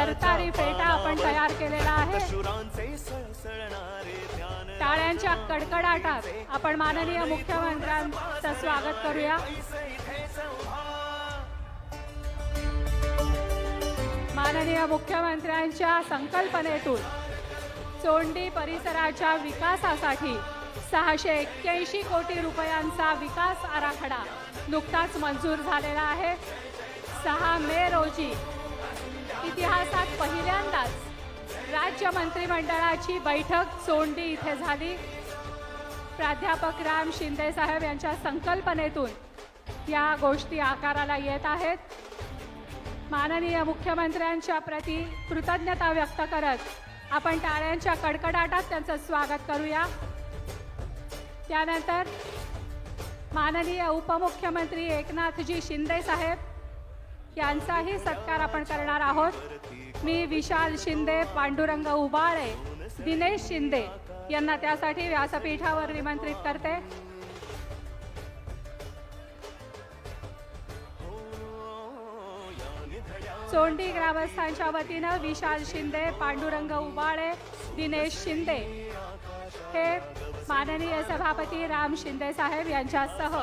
सरकारी फेटा आपण तयार केलेला आहे। टाळ्यांच्या कडकडाटात आपण माननीय मुख्यमंत्र्यांचं स्वागत करूया। माननीय मुख्यमंत्र्यांच्या संकल्पनेतून चोंडी परिसराच्या विकासासाठी 681 कोटी रुपयांचा विकास आराखडा नुकताच मंजूर झालेला आहे। 6 मे रोजी इतिहासात पहिल्यांदाच राज्य मंत्रिमंडळाची बैठक चोंडी इथे झाली। प्राध्यापक राम शिंदे साहेब यांच्या संकल्पनेतून या गोष्टी आकाराला येत आहेत। माननीय मुख्यमंत्र्यांच्या प्रती कृतज्ञता व्यक्त करत आपण टाळ्यांच्या कडकडाटात त्यांचं स्वागत करूया। त्यानंतर माननीय उपमुख्यमंत्री एकनाथजी शिंदे साहेब यांचाही सत्कार आपण करणार आहोत। मी विशाल शिंदे, पांडुरंग उबाळे, दिनेश शिंदे यांना त्यासाठी व्यासपीठावर निमंत्रित करते। चोंडी ग्रामस्थांच्या वतीनं विशाल शिंदे, पांडुरंग उबाळे, दिनेश शिंदे हे माननीय सभापती राम शिंदे साहेब यांच्यासह